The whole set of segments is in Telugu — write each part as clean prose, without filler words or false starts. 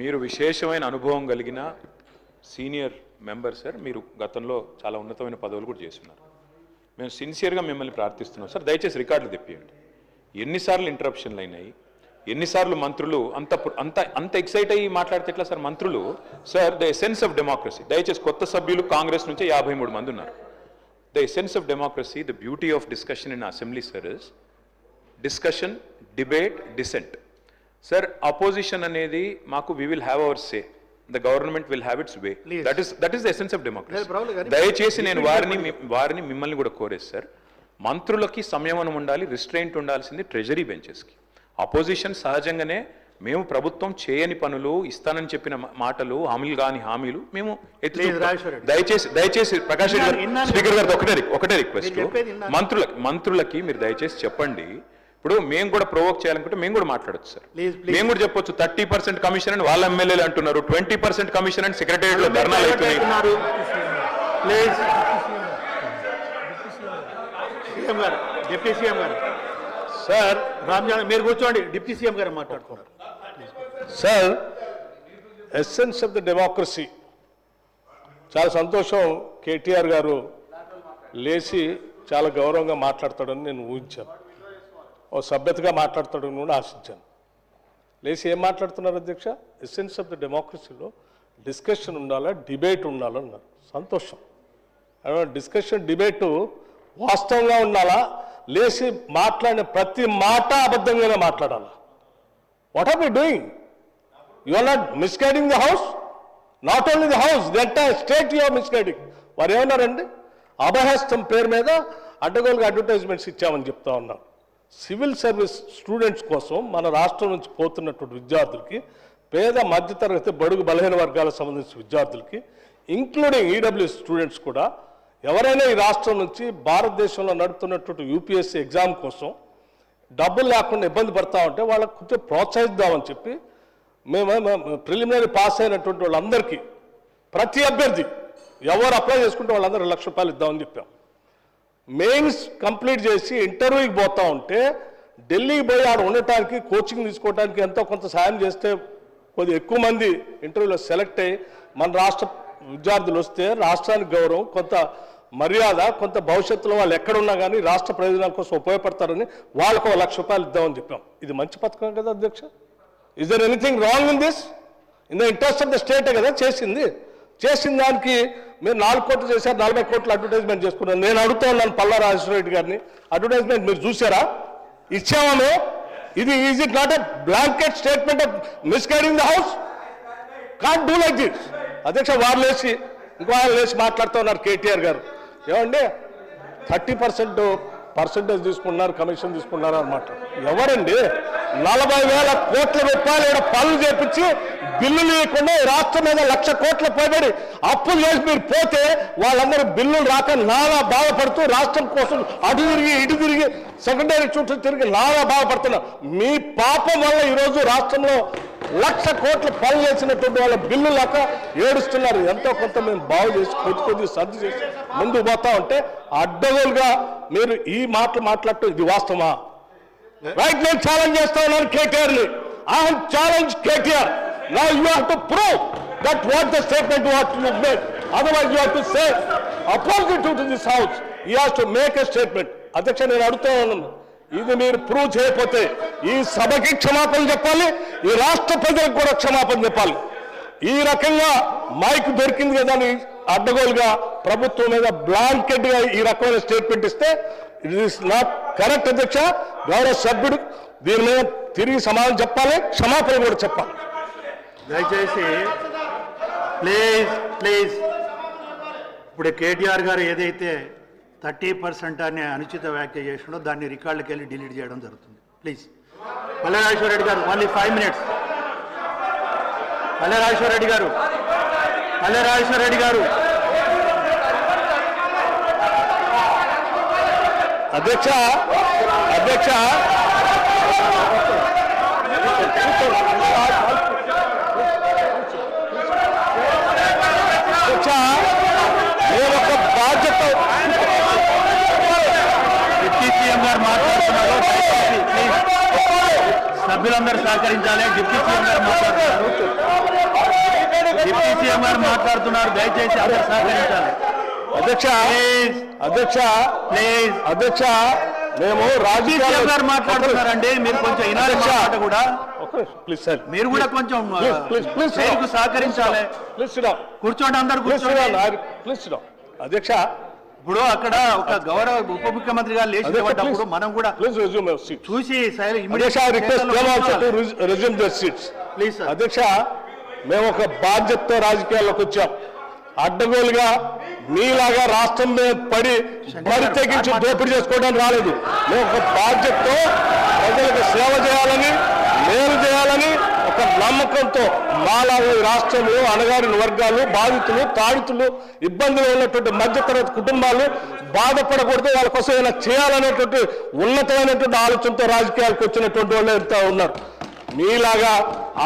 మీరు విశేషమైన అనుభవం కలిగిన సీనియర్ మెంబర్ సార్. మీరు గతంలో చాలా ఉన్నతమైన పదవులు కూడా చేస్తున్నారు. మేము సిన్సియర్గా మిమ్మల్ని ప్రార్థిస్తున్నాం సార్, దయచేసి రికార్డులు తెప్పియండి. ఎన్నిసార్లు ఇంటరప్షన్లు అయినాయి, ఎన్నిసార్లు మంత్రులు అంత అంత అంత ఎక్సైట్ అయ్యి మాట్లాడితే ఎట్లా సార్? మంత్రులు sir, the essence of democracy, దయచేసి కొత్త సభ్యులు కాంగ్రెస్ నుంచి 53 మంది ఉన్నారు. The essence of democracy, the beauty of discussion in assembly sir is discussion, debate, dissent. Sir opposition అనేది మాకు we will have our say, the government will have its way. That is the essence of democracy. దయచేసి నేను వారిని మిమ్మల్ని కూడా కోరేది సార్, మంత్రులకి సంయమనం ఉండాలి, రిస్ట్రెయింట్ ఉండాల్సింది ట్రెజరీ బెంచెస్కి. అపోజిషన్ సహజంగానే మేము ప్రభుత్వం చేయని పనులు, ఇస్తానని చెప్పిన మాటలు, హామీలు కాని హామీలు మేము దయచేసి ప్రకాష్ రెడ్డి గారు, స్పీకర్ గారితో ఒకటే రిక్వెస్ట్, మంత్రులకి మీరు దయచేసి చెప్పండి. ఇప్పుడు మేము కూడా ప్రొవోక్ చేయాలనుకుంటే మేము కూడా మాట్లాడచ్చు సార్. మేము కూడా చెప్పొచ్చు 30% కమిషన్ అని వాళ్ళ ఎమ్మెల్యేలు అంటున్నారు, 20% కమిషన్ అని సెక్రటేరియట్ లో ధర్నాలు అవుతున్నాయి. సార్ రామ్జాన్ మీరు కూర్చోండి, డిప్యూటీ సీఎం గారు మాట్లాడుతున్నారు. Sir, essence of the democracy, చాలా సంతోషం. కేటీఆర్ గారు లేచి చాలా గౌరవంగా మాట్లాడతాడని నేను ఊహించాను, ఓ సభ్యతగా మాట్లాడతాడని కూడా ఆశించాను. లేచి ఏం మాట్లాడుతున్నారు అధ్యక్ష? ఎసెన్స్ ఆఫ్ ద డెమోక్రసీలో డిస్కషన్ ఉండాలా, డిబేట్ ఉండాలన్నారు. సంతోషం. డిస్కషన్, డిబేటు వాస్తవంగా ఉండాలా, లేచి మాట్లాడిన ప్రతి మాట అబద్ధంగానే మాట్లాడాలా. What are we doing? You are not misguiding the house, not only the house, the entire state you are misguiding. వారు ఏమన్నారండి? అభయహస్తం పేరు మీద అడ్డగోలుగా అడ్వర్టైజ్మెంట్స్ ఇచ్చామని చెప్తా ఉన్నారు. సివిల్ సర్వీస్ స్టూడెంట్స్ కోసం మన రాష్ట్రం నుంచి పోతున్నటువంటి విద్యార్థులకి, పేద మధ్యతరగతి బడుగు బలహీన వర్గాలకు సంబంధించిన విద్యార్థులకి, ఇంక్లూడింగ్ ఈడబ్ల్యూఎస్ స్టూడెంట్స్ కూడా, ఎవరైనా ఈ రాష్ట్రం నుంచి భారతదేశంలో నడుపుతున్నటువంటి యూపీఎస్సీ ఎగ్జామ్ కోసం డబ్బులు లేకుండా ఇబ్బంది పడతా ఉంటే వాళ్ళకు కొంచెం ప్రోత్సహిద్దామని చెప్పి మేము ప్రిలిమినరీ పాస్ అయినటువంటి వాళ్ళందరికీ, ప్రతి అభ్యర్థి ఎవరు అప్లై చేసుకుంటే వాళ్ళందరూ ₹1,00,000 ఇద్దామని చెప్పాం. మెయిన్స్ కంప్లీట్ చేసి ఇంటర్వ్యూకి పోతా ఉంటే ఢిల్లీకి పోయి ఆడ ఉండటానికి, కోచింగ్ తీసుకోవడానికి ఎంతో కొంత సాయం చేస్తే కొద్దిగా ఎక్కువ మంది ఇంటర్వ్యూలో సెలెక్ట్ అయ్యి మన రాష్ట్ర విద్యార్థులు వస్తే రాష్ట్రానికి గౌరవం, కొంత మర్యాద, కొంత భవిష్యత్తులో వాళ్ళు ఎక్కడున్నా కానీ రాష్ట్ర ప్రయోజనాల కోసం ఉపయోగపడతారని వాళ్ళకు ₹1,00,000 ఇద్దామని చెప్పాం. ఇది మంచి పథకం కదా అధ్యక్ష? Is there anything wrong in this? In the interest of the స్టేటే కదా చేసింది. చేసిన దానికి మీరు 4 కోట్లు చేశారు, 40 కోట్లు అడ్వర్టైజ్మెంట్ చేసుకున్నారు. నేను అడుగుతా ఉన్నాను పల్లా రాజేశ్వరరెడ్డి గారిని, అడ్వర్టైజ్మెంట్ మీరు చూసారా? ఇచ్చామో? ఇది is it not a blanket statement of misguiding the house? Can't do like this. అధ్యక్ష, వారు లేచి ఇంకో ఆయన లేచి మాట్లాడుతూ ఉన్నారు కేటీఆర్ గారు. ఏమండి 30% తీసుకున్నారు, కమిషన్ తీసుకున్నారు అన్నమాట. ఎవరండి 40,000 కోట్ల రూపాయలు ఇక్కడ పనులు చేపించి బిల్లు లేకుండా రాష్ట్రం మీద 1,00,000 కోట్ల పైబడి అప్పులు చేసి మీరు పోతే వాళ్ళందరూ బిల్లులు రాక నానా బాధపడుతూ రాష్ట్రం కోసం అటు తిరిగి ఇటు తిరిగి సెకండరీ చుట్టూ తిరిగి నానా బాధపడుతున్నారు. మీ పాపం వల్ల ఈరోజు రాష్ట్రంలో 1,00,000 కోట్ల పనులు చేసినటువంటి వాళ్ళ బిల్లు లేక ఏడుస్తున్నారు. ఎంతో కొంత మేము బాగు చేసి కొద్ది సర్ది చేసి ముందుకు పోతా ఉంటే అడ్డగోలుగా మీరు ఈ మాటలు మాట్లాడటం ఇది వాస్తవమా? రైట్, నేను ఛాలెంజ్ చేస్తా ఉన్నాను కేటీఆర్ని. I have challenge KTR. Now you have to prove that what the statement what you made. Otherwise you have to say opposite to this house. He has to make a statement. అధ్యక్ష, నేను అడుగుతా ఉన్నాను, ఇది మీరు ప్రూవ్ చేయకపోతే ఈ సభకి క్షమాపణ చెప్పాలి, ఈ రాష్ట్ర ప్రజలకు కూడా క్షమాపణ చెప్పాలి. ఈ రకంగా మైక్ దొరికింది కదా అని అడ్డగోలుగా ప్రభుత్వం మీద బ్లాంకెట్ గా ఈ రకమైన స్టేట్మెంట్ ఇస్తే ఇట్ ఈస్ నాట్ కరెక్ట్ అధ్యక్ష. గౌరవ సభ్యుడు దీని మీద తిరిగి సమాధానం చెప్పాలి, క్షమాపణ కూడా చెప్పాలి. దయచేసి ప్లీజ్ ఇప్పుడు కేటీఆర్ గారు ఏదైతే 30% అనే అనుచిత వ్యాఖ్య చేసినో దాన్ని రికార్డుకి వెళ్ళి డిలీట్ చేయడం జరుగుతుంది. ప్లీజ్. పల్లె రాజేశ్వరరెడ్డి గారు, ఓన్లీ 5 minutes. పల్లె రాజేశ్వరరెడ్డి గారు అధ్యక్ష నేను ఒక బాధ్యత డిప్యూటీ సీఎం గారు మాట్లాడుతున్నారు. సభ్యులందరూ సహకరించాలి. డిప్యూటీ సీఎం గారు మాట్లాడుతున్నారు. సీఎం గారు మాట్లాడుతున్నారు, దయచేసి అందరూ సహకరించాలి. అధ్యక్ష అధ్యక్ష ప్లీజ్ అధ్యక్ష మేము సీఎం రాజకీయాలు గారు మాట్లాడుతున్నారండి, మీరు కొంచెం వినాలి మాట కూడా. ప్లీజ్ సార్, మీరు కూడా కొంచెం ప్లీజ్ చైర్కు సహకరించాలి. ప్లీజ్ కూర్చోండి, అందరు కూర్చోండి. ప్లీజ్ అధ్యక్ష, ఇప్పుడు అక్కడ ఒక గౌరవ ఉప ముఖ్యమంత్రి గారు లేచి నిలబడ్డప్పుడు మనం కూడా ప్లీజ్ రెజ్యూమ్ యువర్ సీట్. చూసి resume the seats please sir. అధ్యక్ష, మేము ఒక బాధ్యతతో రాజకీయాల్లోకి వచ్చాం. అడ్డగోలుగా మీలాగా రాష్ట్రం మీద పడి బరి తెగించి దోపిడీ చేసుకోవడానికి రాలేదు. మేము ఒక బాధ్యతతో ప్రజలకు సేవ చేయాలని, మేలు చేయాలని ఒక నమ్మకంతో మాలాగా ఈ రాష్ట్రంలో అణగారిన వర్గాలు, బాధితులు, తాడితులు, ఇబ్బందులు ఉన్నటువంటి మధ్యతరగతి కుటుంబాలు బాధపడకూడదు, వాళ్ళ కోసం ఏమైనా చేయాలనేటువంటి ఉన్నతమైనటువంటి ఆలోచనతో రాజకీయాలకు వచ్చినటువంటి వాళ్ళు ఎంత ఉన్నారు. మీలాగా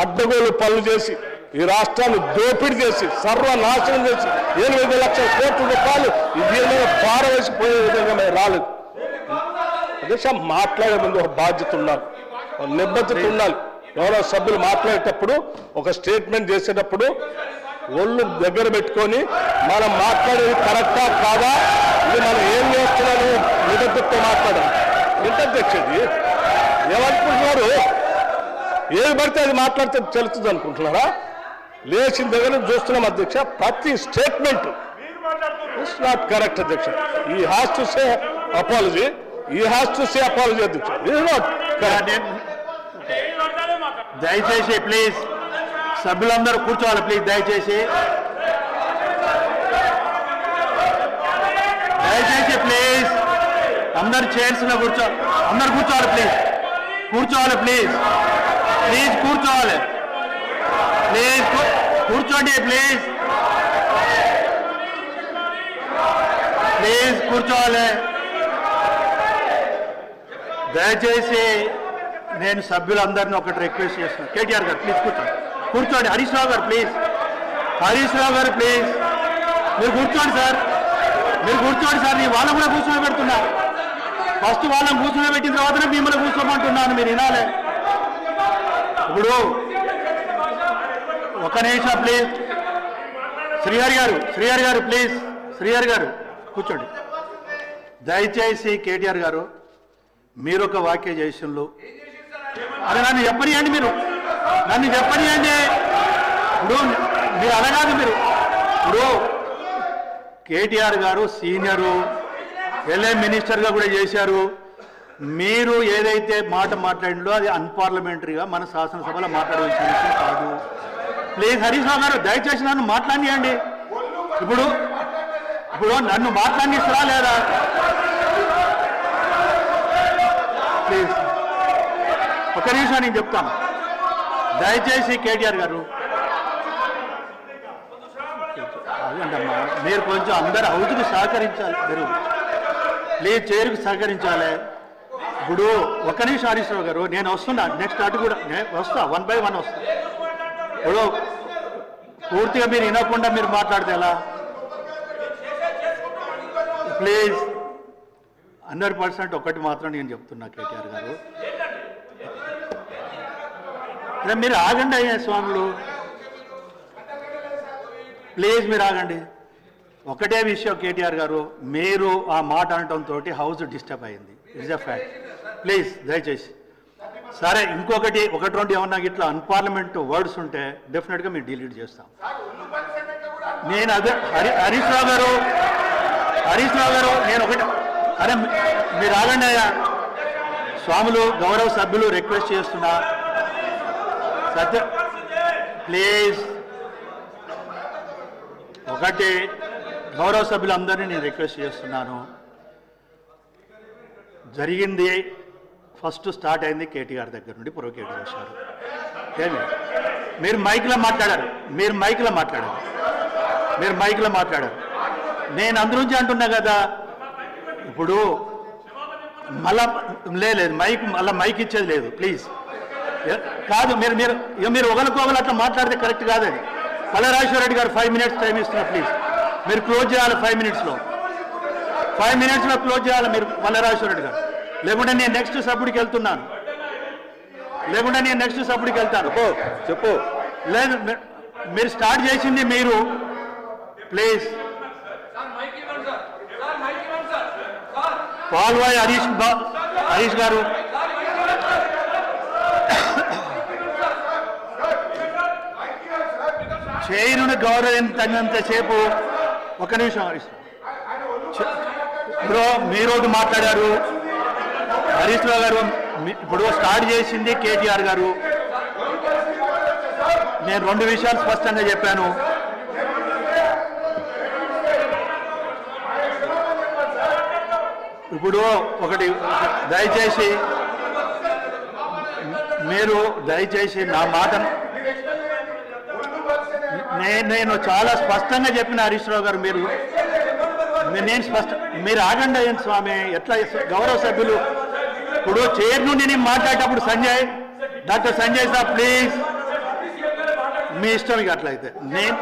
అడ్డగోలు పనులు చేసి ఈ రాష్ట్రాన్ని దోపిడీ చేసి సర్వనాశనం చేసి 8 లక్షల కోట్ల రూపాయలు దీని మీద పారవేసిపోయే విధంగా మేము రాలేదు. అధ్యక్ష, మాట్లాడే ముందు ఒక బాధ్యత ఉండాలి, నిబద్ధత ఉండాలి. గౌరవ సభ్యులు మాట్లాడేటప్పుడు, ఒక స్టేట్మెంట్ చేసేటప్పుడు ఒళ్ళు దగ్గర పెట్టుకొని మనం మాట్లాడేది కరెక్టా కాదా, ఇది మనం ఏం చేస్తున్నాము నిబద్ధతతో మాట్లాడాలి. ఎంత అధ్యక్షది ఏమనుకుంటున్నారు? ఏది పడితే అది మాట్లాడితే తెలుస్తుంది అనుకుంటున్నారా? లేచిన దగ్గర చూస్తున్నాం అధ్యక్ష, ప్రతి స్టేట్మెంట్ ఇట్స్ నాట్ కరెక్ట్ అధ్యక్ష. ఈ హ్యాస్ టు సే అపాలజీ, ఈ హ్యాస్ టు సే అపాలజీ అధ్యక్ష. It is not correct. దయచేసి ప్లీజ్ సభ్యులందరూ కూర్చోవాలి, ప్లీజ్ దయచేసి ప్లీజ్ అందరు చైర్స్ లో కూర్చోవాలి, అందరు కూర్చోవాలి, ప్లీజ్ కూర్చోవాలి, ప్లీజ్ కూర్చోవాలి, ప్లీజ్ కూర్చోండి, ప్లీజ్ కూర్చోవాలి. దయచేసి నేను సభ్యులందరినీ ఒకటి రిక్వెస్ట్ చేస్తున్నాను. కేటీఆర్ గారు ప్లీజ్ కూర్చోండి. హరీష్ రావు గారు ప్లీజ్, మీరు కూర్చోండి సార్, నేను వాళ్ళని కూడా కూర్చోబెడుతున్నా. ఫస్ట్ వాళ్ళని కూర్చోబెట్టిన తర్వాతనే మిమ్మల్ని కూర్చోమంటున్నాను, మీరు వినాలి. ఇప్పుడు ఒక నిమిషం ప్లీజ్. శ్రీహరి గారు ప్లీజ్, శ్రీహరి గారు కూర్చోండి. దయచేసి కేటీఆర్ గారు, మీరు ఒక వాక్య చేసినలు అది నన్ను చెప్పనియండి, ఇప్పుడు మీరు అనగాదు. ఇప్పుడు కేటీఆర్ గారు సీనియరు, ఎల్ఏ మినిస్టర్గా కూడా చేశారు. మీరు ఏదైతే మాట మాట్లాడిందో అది అన్పార్లమెంటరీగా మన శాసనసభలో మాట్లాడవలసిన విషయం కాదు. ప్లీజ్ హరీష్ రావు గారు దయచేసి నన్ను మాట్లాడియండి. ఇప్పుడు నన్ను మాట్లాడిస్తారా లేదా? ప్లీజ్ ఒక నిమిషం నేను చెప్తాను. దయచేసి కేటీఆర్ గారు అదేంటమ్మా, మీరు కొంచెం అందరు హౌస్కి సహకరించాలి, మీరు ప్లీజ్ చైర్కి సహకరించాలి. ఇప్పుడు ఒక నిమిషం హరీష్ రావు గారు, నేను వస్తున్నా, నెక్స్ట్ అటు కూడా వస్తా, 1 by 1 వస్తా. ఇప్పుడు పూర్తిగా మీరు వినకుండా మీరు మాట్లాడితే ఎలా? ప్లీజ్ 100% ఒకటి మాత్రం నేను చెప్తున్నా కేటీఆర్ గారు, మీరు ఆగండి అయ్యా స్వాములు, ప్లీజ్ మీరు ఆగండి. ఒకటే విషయం కేటీఆర్ గారు, మీరు ఆ మాట అనటంతో హౌస్ డిస్టర్బ్ అయింది, ఇట్స్ ఎ ఫ్యాక్ట్. ప్లీజ్ దయచేసి. సరే, ఇంకొకటి 1-2 ఏమన్నా ఇట్లా అన్పార్లమెంట్ వర్డ్స్ ఉంటే డెఫినెట్గా మేము డిలీట్ చేస్తాం. నేను అదే హరీష్ రావు గారు నేను ఒకటి, అరే మీరు ఆగండి అయ్యా స్వాములు, గౌరవ సభ్యులు రిక్వెస్ట్ చేస్తున్నా, సత్య ప్లీజ్. ఒకటి గౌరవ సభ్యులందరినీ నేను రిక్వెస్ట్ చేస్తున్నాను. జరిగింది ఫస్ట్ స్టార్ట్ అయింది కేటీఆర్ దగ్గర నుండి ప్రొవోకేట్ చేశారు. ఏమి మీరు మైక్లో మాట్లాడారు, నేను అందునుంచి అంటున్నా కదా. ఇప్పుడు మళ్ళా లేదు మైక్ ఇచ్చేది లేదు, ప్లీజ్ కాదు. మీరు ఒకరికొకరు అట్లా మాట్లాడితే కరెక్ట్ కాదు. అది పల్లరాజేశ్వర రెడ్డి గారు 5 minutes టైం ఇస్తున్నా, ప్లీజ్ మీరు క్లోజ్ చేయాలి. 5 minutesలో క్లోజ్ చేయాలి మీరు పల్లరాజేశ్వర రెడ్డి గారు, లేకుంటే నేను నెక్స్ట్ సభ్యుడికి వెళ్తాను. చెప్పు. లేదు మీరు స్టార్ట్ చేసింది మీరు ప్లీజ్ పాల్వాయి హరీష్ గారు చైరును గౌరవించినంతసేపు ఒక నిమిషం హరీష్ ఇప్పుడు మీరు మాట్లాడారు హరీష్ రావు గారు ఇప్పుడు స్టార్ట్ చేసింది కేటీఆర్ గారు. నేను 2 విషయాలు స్పష్టంగా చెప్పాను. ఇప్పుడు ఒకటి దయచేసి మీరు నా మాటను నేను చాలా స్పష్టంగా చెప్పిన హరీష్ రావు గారు మీరు ఆగండి అయ్యండి స్వామి. ఎట్లా గౌరవ సభ్యులు ఇప్పుడు చైర్ నుండి నేను మాట్లాడేటప్పుడు డాక్టర్ సంజయ్ సార్ ప్లీజ్ మీ ఇష్టం ఇక అట్లయితే నేను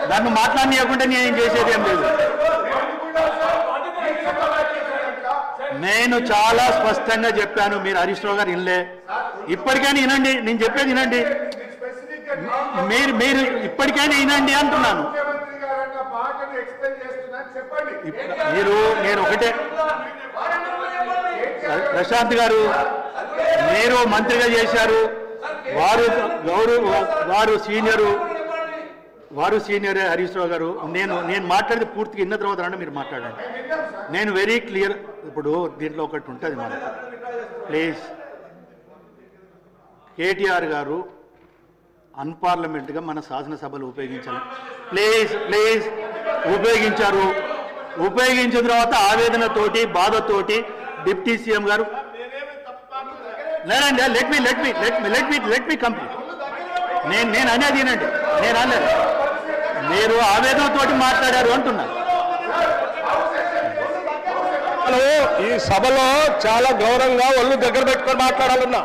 దాన్ని మాట్లాడనీయకుంటే నేను చేసేది ఏం లేదు. నేను చాలా స్పష్టంగా చెప్పాను, మీరు హరీష్ రావు గారు వినలే. ఇప్పటికైనా వినండి, నేను చెప్పేది వినండి. మీరు ఇప్పటికైనా వినండి అంటున్నాను. నేను ఒకటే ప్రశాంత్ గారు మీరు మంత్రిగా చేశారు, వారు సీనియర్ హరీష్ రావు గారు. నేను మాట్లాడితే పూర్తిగా విన్న తర్వాత రండి మీరు మాట్లాడండి. నేను వెరీ క్లియర్. ఇప్పుడు దీంట్లో ఒకటి ఉంటుంది మనకు ప్లీజ్. కేటీఆర్ గారు అన్పార్లమెంట్గా మన శాసనసభలు ఉపయోగించాలి. ప్లీజ్ ఉపయోగించిన తర్వాత ఆవేదనతోటి బాధతోటి డిప్యూటీ సీఎం గారు లేదండి లెట్ మీ కంప్లీట్. నేను అనేది వినండి, నేను అనలేదు. మీరు ఆవేదనతోటి మాట్లాడారు అంటున్నా. ఈ సభలో చాలా గౌరవంగా ఒళ్ళు దగ్గర పెట్టుకొని మాట్లాడాలన్నా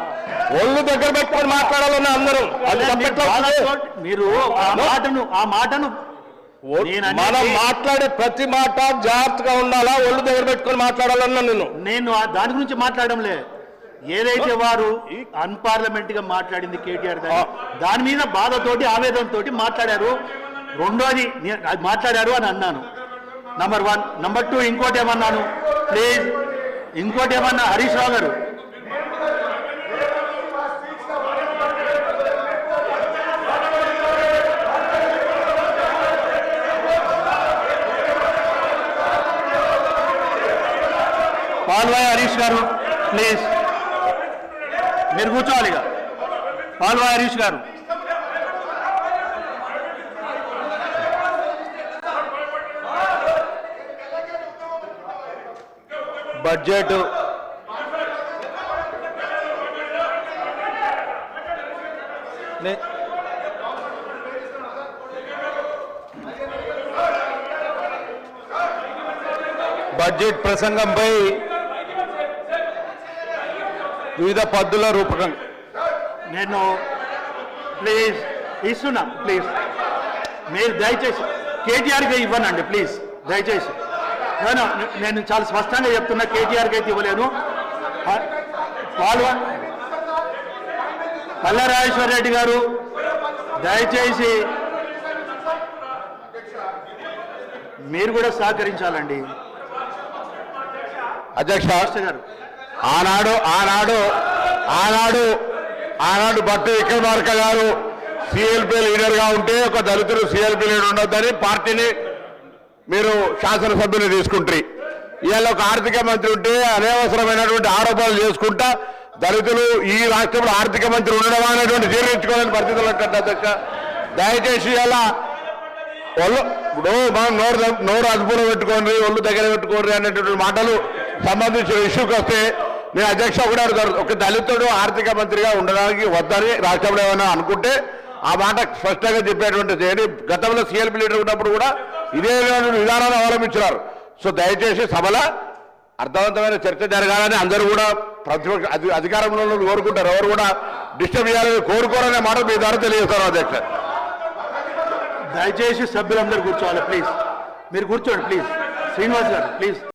అందరూ మీరు ఆ మాటను మనం మాట్లాడే ప్రతి మాట జాగ్రత్తగా ఉండాలా, ఒళ్ళు దగ్గర పెట్టుకొని మాట్లాడాలన్నా నేను దాని గురించి మాట్లాడడంలే. ఏదైతే వారు అన్పార్లమెంట్ గా మాట్లాడింది కేటీఆర్ దాని మీద బాధతోటి ఆవేదనతోటి మాట్లాడారు. రెండోది అది మాట్లాడారు అని అన్నాను. నంబర్ 1. నంబర్ 2 ఇంకోటి ఏమన్నాను ప్లీజ్, ఇంకోటి ఏమన్నా హరీష్ రావు గారు పాల్వాయి హరీష్ గారు ప్లీజ్ మీరు కూర్చోవాలి. ఇక పాల్వాయి హరీష్ గారు బడ్జెట్ ప్రసంగంపై వివిధ పద్ధతుల రూపకం నేను ప్లీజ్ ఇస్తున్నా. ప్లీజ్ మీరు దయచేసి కేటీఆర్కి ఇవ్వనండి ప్లీజ్ దయచేసి. నేను చాలా స్పష్టంగా చెప్తున్నా, కేటీఆర్కి అయితే ఇవ్వలేను. పల్లెరాజేశ్వర రెడ్డి గారు దయచేసి మీరు కూడా సహకరించాలండి. అధ్యక్ష గారు ఆనాడు భట్టి విక్రమార్క గారు సిఎల్పి లీడర్ గా ఉంటే ఒక దళితులు సిఎల్పి లీడర్ ఉండొద్దని పార్టీని మీరు శాసనసభ్యులు తీసుకుంటారు. ఇవాళ ఒక ఆర్థిక మంత్రి ఉంటే అనవసరమైనటువంటి ఆరోపణలు చేసుకుంటా దళితులు ఈ రాష్ట్రంలో ఆర్థిక మంత్రి ఉండడం అనేటువంటి జీర్ణించుకోవాలని పరిస్థితులు ఉంటుంది. అధ్యక్ష దయచేసి ఇలా ఇప్పుడు మనం నోరు అదుపులో పెట్టుకోండి, ఒళ్ళు దగ్గర పెట్టుకోండి అనేటువంటి మాటలు సంబంధించిన ఇష్యూకి వస్తే నేను అధ్యక్ష కూడా అడుగుతాను. ఒక దళితుడు ఆర్థిక మంత్రిగా ఉండడానికి వద్దని రాష్ట్రంలో ఏమైనా అనుకుంటే ఆ మాట స్పష్టంగా చెప్పేటువంటి చేయండి. గతంలో సిఎల్పి లీడర్ ఉన్నప్పుడు కూడా ఇదే విధానాన్ని అవలంబించినారు. సో దయచేసి సభలో అర్థవంతమైన చర్చ జరగాలని అందరూ కూడా ప్రతిపక్ష అధికారంలో కోరుకుంటారు. ఎవరు కూడా డిస్టర్బ్ చేయాలని కోరుకోరనే మాట మీ ద్వారా తెలియజేస్తారు. అధ్యక్ష దయచేసి సభ్యులందరూ కూర్చోవాలి ప్లీజ్. మీరు కూర్చోండి ప్లీజ్. శ్రీనివాస్ గారు ప్లీజ్.